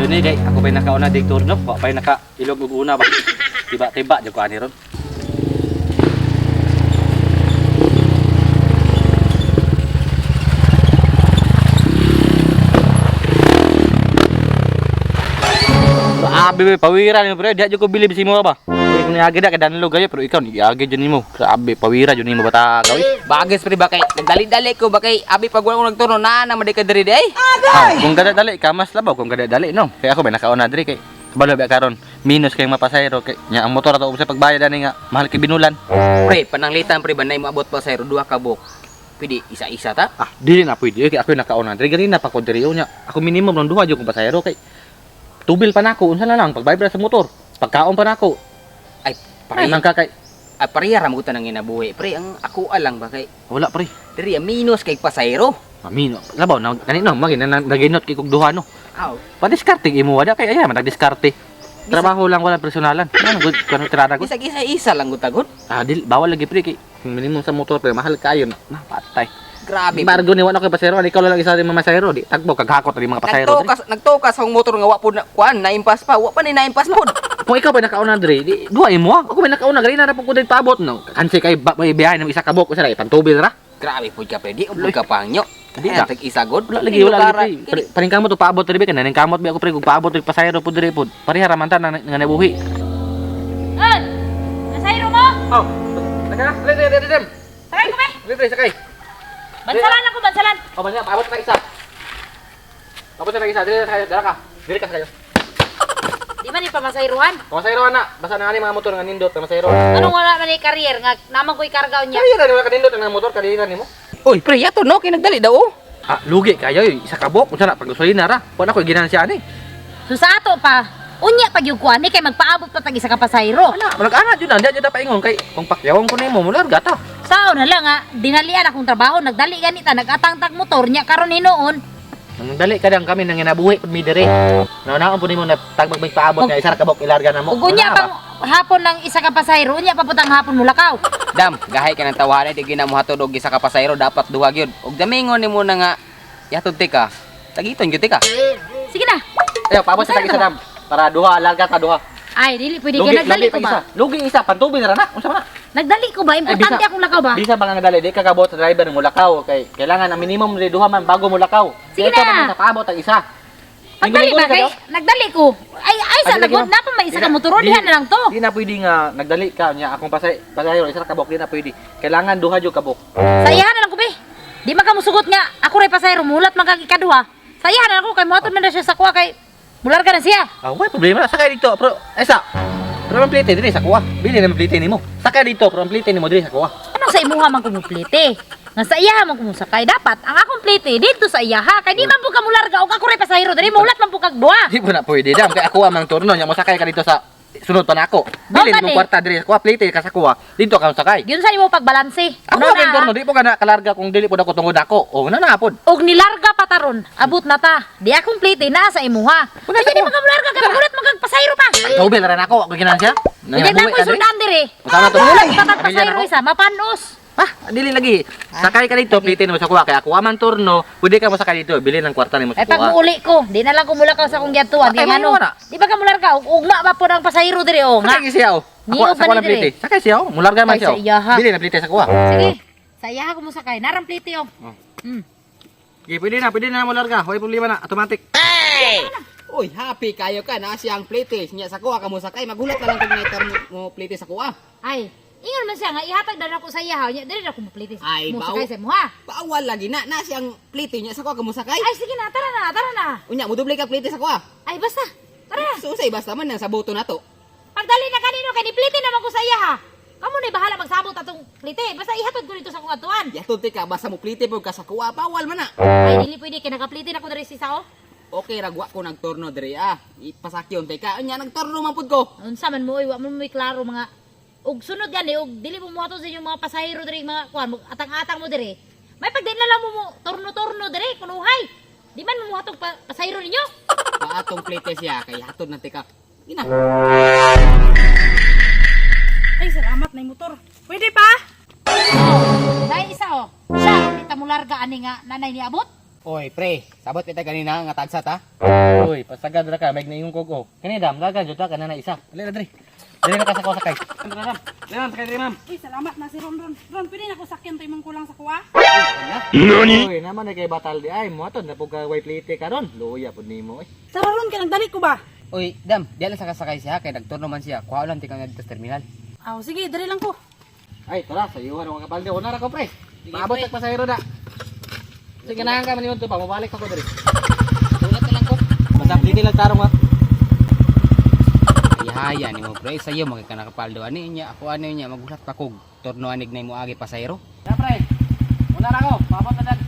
Yun ni kay ako pa nakauna dig turno, wa pa naka ilog ug una ba. Tiba-tiba jud ko ani ron. Grabe pawira ni pre, dia jud ko bilib si mo ba. Kung niagi na kadanlog kayo pero ikaw niagi jud nimo. Grabe pawira jud nimo bata gawi. Bagus pre ba kay nagdali-dali ko ba kay abi pag wala ko nagturno na man ka diri day. Kung dali ka mas labaw kung dali no. Kaya ako ba nakauna diri kay kabalo ba karon minus kay mapasahero kay nya ang motor ato sa pagbayad ani nga mahal kay binulan. Pre, pananglitan pre banay moabot pa sa 2 ka bok. Pwede isa-isa ta? Dili na pwede kay ako nakauna diri gani na pa ko diri nya. Ako minimum ng 2 jud kung pasahero kay tubil pa nako unsa na lang pagbayad sa motor. Pagkaon pa nako. Ay, Pare man ka kay ay parehara mo nang ginabuhi. Pre, ang ako alang ba kay wala pre. diri minus kay pasahero. Amino. Labaw na kanino magin naginot kay kog duha no. Aw, Pa-diskarte imo wala kay ayan nagdiskarte. Trabaho lang wala personalan. Ano good kano tirada ko. isa lang gutagon. Bawal lagi pre kay minimum sa motor pero mahal kayo na patay. Grabe. Embargo ni wala kay pasahero, ikaw lang isa din mamasahero di tagbo kaghakot ri mga pasahero. Nagtukas ang motor nga wa pud kuan naimpas pa. Wa pa ni naimpas pod. Kung ikaw ba nakauna diri, di duha imo. Ako ba nakauna gali na po dito paabot no. Kansi kay may biyahe ng isa ka bok usa pantubil ra. Grabe pud ka pre, di ubod ka pangyo. Di Ay, ka. tag isa god. Wala lagi pre. Paningkamot to paabot diri kan kamot bi ako pre kung paabot ri pasahero pud diri pud. Pareha ra man ta nga nabuhi. An! Nasayro mo? Oh. Taka, dem. Sakay ko, be! Diri sakay. Bansalan ako, bansalan! Oh, banya paabot na isa. Paabot na isa diri sakay dara ka. Diri ka sayo. Di man ipamasayruhan? Masahero na. Basta na ani mga motor nga nindot na masahero. Anong wala man ni career nga naman ko'y kargaw niya? Kaya na kanindot ang motor kadira nimo. Oy, pre, yato no kay nagdali daw. Lugi kayo isa ka bok unsa na paggasolina ra. Kuan ako ginansya ani. So sa ato pa, unya pag yung kuha ni kay magpaabot pa tag isa ka pasayro. Ana, manag-ana jud na, diya jud paingon kay kung pakyawon ko nimo mular gata. Sao na lang nga, dinalian akong trabaho, nagdali ganita, nagatang-tag motor niya karon hinoon. Nang dali ka kami nang ginabuhi pud mi dire. Naon po nimo na tagbag may paabot nga isa ra ka bok ilarga na mo. Ug unya pang hapon ng isa ka pasayro, unya pa putang hapon mulakaw. Dam, gahay ka ng tawanan di gina mo hatod og isa ka pasahero dapat duha gyud. Og damingon nimo na nga yatod ti ka. Tagiton gyud ti ka. Sige na. Ayo paabot sa tag isa dam para duha larga ta duha. Ay, dili pwede kay nagdali ko ba? Lugi isa pantubil ra na. Unsa man na? Nagdali ko ba? Importante akong lakaw ba? Bisa ba nga dali di ka kabot sa driver mo lakaw kay kailangan ang minimum di duha man bago mo lakaw. Sige Ito na. man sa paabot ang isa. Pagdali ba kay? Nagdali ko. Ay sa nagod na pa may isa ka motor diha na lang to. Di na pwede nga nagdali ka nya akong pasahero isa ra kabok di na pwede. Kailangan duha jud kabok. Sayahan na lang ko be. Di man ka musugot nga ako ray pasahero mulat man kag ikaduha. Sayahan na lang ko kay motor man na siya sa kuha kay mular ka na siya. Wala problema na sakay dito pero esa. Pero ang plite diri sa kuha. Bili na ang plite nimo. Sakay dito pero ang plite nimo diri sa kuha. Ano sa imuha man kumuplite? Nga sa iyaha man kumusakay dapat ang akong plite dito sa iyaha kay di man po ka mularga og ako ray pasahero diri mulat man po kag duha. Di po na pwede dam kay ako amang turno nya mo sakay ka dito sa sunod pa nako. Bili mo kwarta diri sa kuha plite ka sa kuha. Dito ka sakay. Yun sa imo pagbalanse. Ako ang turno di po ka na kalarga kung dili po ako tungod ako. O na na pod. Og nilarga pataron, abot na ta. Di akong plite na sa imuha. Wala Kaya di man ka mularga kay mulat man kag pasahero pa. Tubel ra nako ako ginansya. Hindi na ko sundan diri. Sama to. Mulat patag pasahero isa mapanos. Dili lagi. Sakay ka dito, plitin mo sa kuha. Kaya kuha man turno, pwede ka masakay dito. Bili ng kwarta nimo sa Ay pag kuha. muuli ko, di na lang ko mulakaw sa akong giyatuan. Di Ay, ano. wala. Di ba ka mularga og ugma ba po ang pasahero diri o nga. Sakay siya. Ni Ako og sa kuha ng diri. plite. Sakay siya. Mularga man Ay, siya. sa iyaha. Bili na plite sa kuha. Sige. Sa iyaha ko mo sakay. Narang plite o. Okay, pwede na mularga. Hoy problema na, automatic. Uy, happy kayo ka na siyang plite. Nya sa kuha ka mo sakay magulat na lang kag naiter mo plite sa kuha. Ay, ingon man siya nga ihatag na ako sa iyaha. Nya diri na ko mo plite. Ay, Mo baw. sakay sa imuha. Bawal lagi na siyang plite nya sa kuha ka mo sakay. Ay sige na, tara na, tara na. Unya mo duble ka plite sa kuha. Ay basta. Tara na. So say basta man nang sa boto nato. Pagdali na kanino kay ni plite naman ko sa iyaha. Kamu na bahala magsabot atong plite. Basta ihatod ko dito sa akong atuan. Yatod ti ka basta mo plite pud ka sa kuha bawal man na. Ay dili pwede kay nagaplite na ko diri sa sao. Okay ragwa ko nagtorno diri ipasakyon tay ka unya nagtorno man pud ko. Unsa man mo wa man mo klaro mga ug sunod gani ug dili mo moato sa inyong mga pasahero diri mga kuan atang-atang mo diri. May pagdili na lang mo torno-torno diri kunuhay. Di man mo moatog pasahero ninyo. Paatong plite siya kay hatod na ti ka. Ina. Ay, salamat na yung motor. Pwede pa? Dahil isa oh. Siya kita mo larga ani nga nanay ni abot. Oy, pre, sabot kita kanina nga tagsat ha. Uy, pasagad ra ka, may naingong kuko. Kani dam, dagan jud ka na isa. Dali na dre. Dali na ka sa ko sakay. Dam. Dali na sakay dre ma'am. Uy, salamat na si Ron. Ron, pwede na ko sakyan tayo mong kulang sa kuha? Uy, naman kay batal di ay mo aton na pug ka white plate karon. Luya pud nimo eh. Tara Ron, ka nagdali ko ba? Oy, dam, di lang sakasakay siya kay nagturno man siya. Kuha lang tika nga dito sa terminal. Aw, sige, dali lang ko. Ay, tara, sa iyo ano kapal di una ra ko pre. Maabot sa pasahero da. Sige na ka man to pa, mabalik ako diri. Tulad na lang ko. Basta dili lang tarong ha. Ihaya ni mo pre, sa iyo magka nakapaldo ani niya. Ako ano niya magulat pa kog. Turno anig na mo agi pasahero. Ya pre. Una ra ko, maabot na dag.